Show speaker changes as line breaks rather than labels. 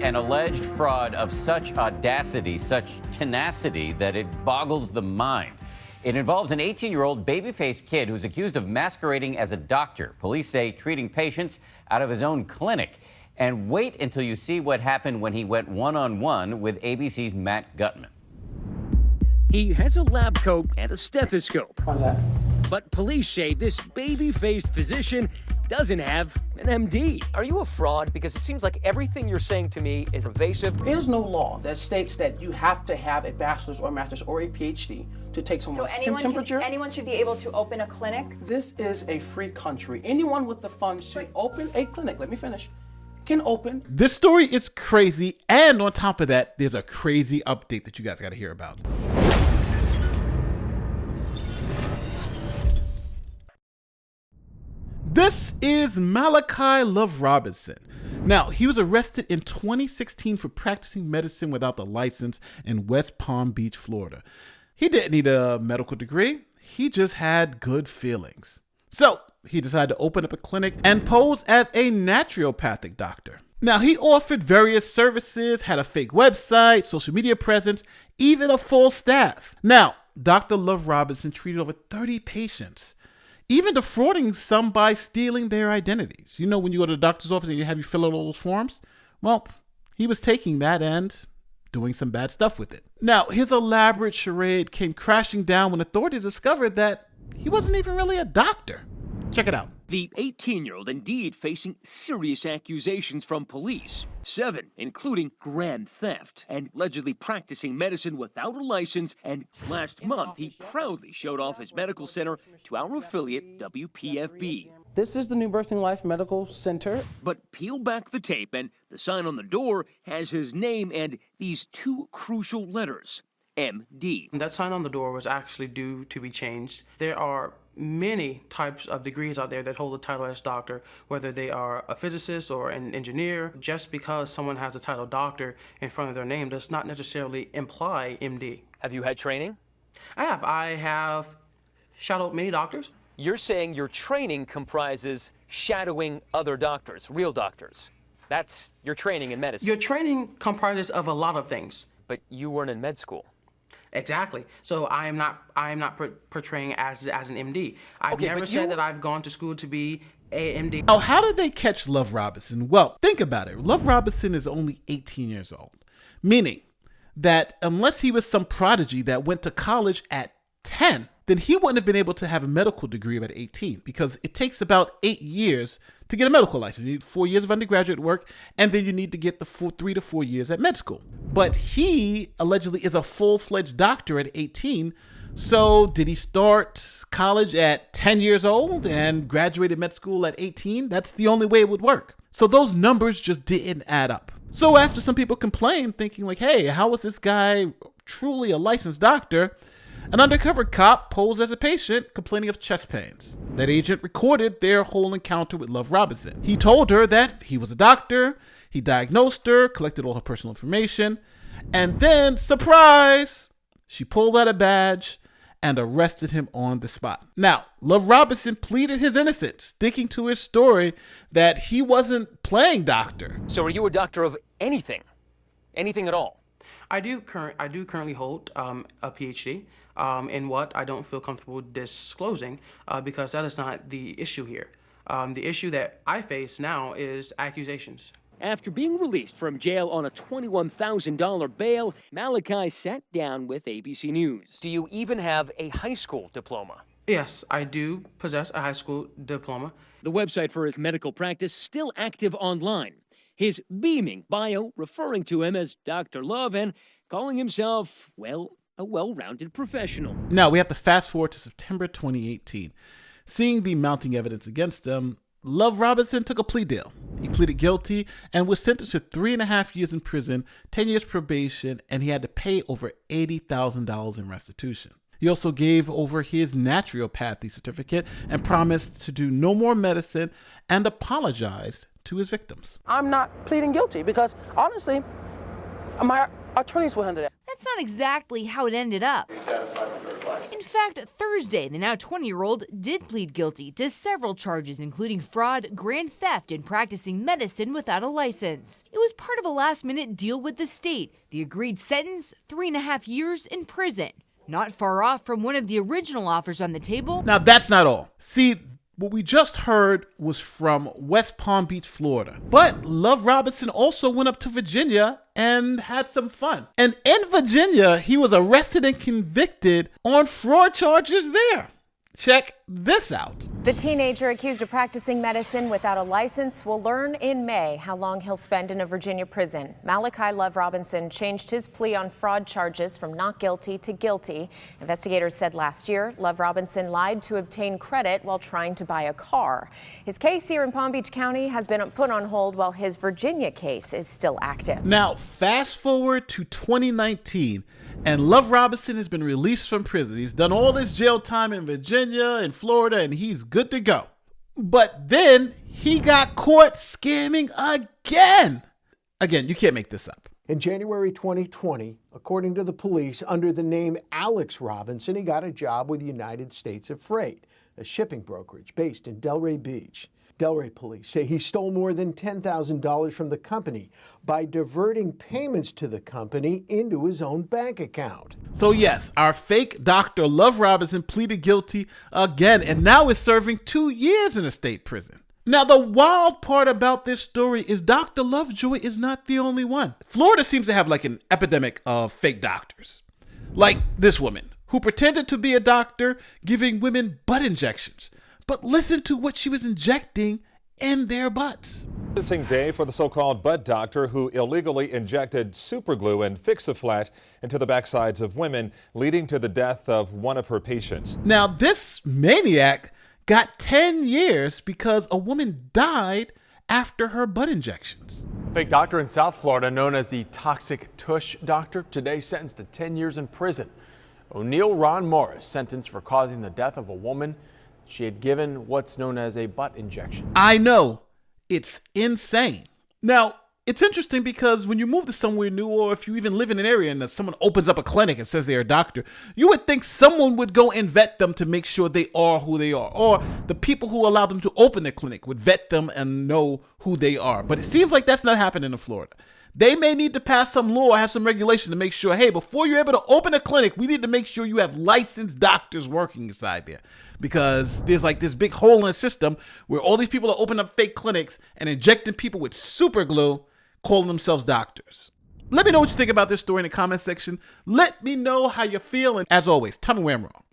An alleged fraud of such audacity, such tenacity, that it boggles the mind. It involves an 18-year-old baby-faced kid who's accused of masquerading as a doctor. Police say treating patients out of his own clinic. And wait until you see what happened when he went one-on-one with ABC's Matt Gutman.
He has a lab coat and a stethoscope.
How's that?
But police say this baby-faced physician doesn't have an MD.
Are you a fraud? Because it seems like everything you're saying to me is evasive.
There's no law that states that you have to have a bachelor's or master's or a PhD to take someone's temperature.
Anyone should be able to open a clinic?
This is a free country. Anyone with the funds to open a clinic, let me finish, can open.
This story is crazy, and on top of that, there's a crazy update that you guys got to hear about. This is Malachi Love Robinson. Now, he was arrested in 2016 for practicing medicine without the license in West Palm Beach, Florida. He didn't need a medical degree. He just had good feelings. So he decided to open up a clinic and pose as a naturopathic doctor. Now, he offered various services, had a fake website, social media presence, even a full staff. Now, Dr. Love Robinson treated over 30 patients, even defrauding some by stealing their identities. You know, when you go to the doctor's office and you have you fill out all those forms? Well, he was taking that and doing some bad stuff with it. Now, his elaborate charade came crashing down when authorities discovered that he wasn't even really a doctor. Check it out.
The 18-year-old indeed facing serious accusations from police. 7, including grand theft, and allegedly practicing medicine without a license. And last month, he proudly showed off his medical center to our affiliate, WPFB.
This is the New Birthing Life Medical Center.
But peel back the tape, and the sign on the door has his name and these 2 crucial letters, MD.
That sign on the door was actually due to be changed. There are many types of degrees out there that hold the title as doctor, whether they are a physicist or an engineer. Just because someone has the title doctor in front of their name does not necessarily imply MD.
Have you had training?
I have shadowed many doctors.
You're saying your training comprises shadowing other doctors, real doctors. That's your training in medicine.
Your training comprises of a lot of things.
But you weren't in med school.
Exactly. So I am not portraying as an MD. I've never said that I've gone to school to be a MD.
Now, how did they catch Love Robinson? Well, think about it. Love Robinson is only 18 years old, meaning that unless he was some prodigy that went to college at 10, then he wouldn't have been able to have a medical degree at 18, because it takes about 8 years to get a medical license. You need 4 years of undergraduate work, and then you need to get the 3 to 4 years at med school. But he allegedly is a full-fledged doctor at 18. So did he start college at 10 years old and graduated med school at 18? That's the only way it would work. So those numbers just didn't add up. So after some people complained, thinking like, hey, how is this guy truly a licensed doctor? An undercover cop posed as a patient complaining of chest pains. That agent recorded their whole encounter with Love Robinson. He told her that he was a doctor, he diagnosed her, collected all her personal information, and then, surprise, she pulled out a badge and arrested him on the spot. Now, Love Robinson pleaded his innocence, sticking to his story that he wasn't playing doctor.
So are you a doctor of anything? Anything at all?
I do currently hold a PhD in what I don't feel comfortable disclosing because that is not the issue here. The issue that I face now is accusations.
After being released from jail on a $21,000 bail, Malachi sat down with ABC News.
Do you even have a high school diploma?
Yes, I do possess a high school diploma.
The website for his medical practice still active online. His beaming bio referring to him as Dr. Love and calling himself, well, a well-rounded professional.
Now we have to fast forward to September 2018. Seeing the mounting evidence against him, Love Robinson took a plea deal. He pleaded guilty and was sentenced to 3.5 years in prison, 10 years probation, and he had to pay over $80,000 in restitution. He also gave over his naturopathy certificate and promised to do no more medicine and apologized to his victims.
I'm not pleading guilty because, honestly, my attorneys will handle that.
That's not exactly how it ended up. In In fact, Thursday, the now 20-year-old did plead guilty to several charges, including fraud, grand theft, and practicing medicine without a license. It was part of a last-minute deal with the state. The agreed sentence, 3.5 years in prison. Not far off from one of the original offers on the table.
Now, that's not all. See, what we just heard was from West Palm Beach, Florida. But Love Robinson also went up to Virginia and had some fun. And in Virginia, he was arrested and convicted on fraud charges there. Check this out.
The teenager accused of practicing medicine without a license will learn in May how long he'll spend in a Virginia prison. Malachi Love Robinson changed his plea on fraud charges from not guilty to guilty. Investigators said last year Love Robinson lied to obtain credit while trying to buy a car. His case here in Palm Beach County has been put on hold while his Virginia case is still active.
Now, fast forward to 2019. And Love Robinson has been released from prison. He's done all his jail time in Virginia and Florida, and he's good to go. But then he got caught scamming again. Again, you can't make this up.
In January 2020, according to the police, under the name Alex Robinson, he got a job with United States of Freight, a shipping brokerage based in Delray Beach. Delray police say he stole more than $10,000 from the company by diverting payments to the company into his own bank account.
So yes, our fake doctor Love Robinson pleaded guilty again and now is serving 2 years in a state prison. Now, the wild part about this story is Dr. Lovejoy is not the only one. Florida seems to have like an epidemic of fake doctors. Like this woman who pretended to be a doctor giving women butt injections. But listen to what she was injecting in their butts.
Sentencing day for the so-called butt doctor who illegally injected superglue and Fix-A-Flat into the backsides of women, leading to the death of one of her patients.
Now, this maniac got 10 years because a woman died after her butt injections.
A fake doctor in South Florida known as the Toxic Tush Doctor today sentenced to 10 years in prison. O'Neill Ron Morris sentenced for causing the death of a woman she had given what's known as a butt injection.
I know, it's insane. Now, it's interesting because when you move to somewhere new, or if you even live in an area and someone opens up a clinic and says they're a doctor, you would think someone would go and vet them to make sure they are who they are. Or the people who allow them to open their clinic would vet them and know who they are. But it seems like that's not happening in Florida. They may need to pass some law or have some regulation to make sure, hey, before you're able to open a clinic, we need to make sure you have licensed doctors working inside there. Because there's like this big hole in the system where all these people are opening up fake clinics and injecting people with super glue, calling themselves doctors. Let me know what you think about this story in the comment section. Let me know how you feel. And as always, tell me where I'm wrong.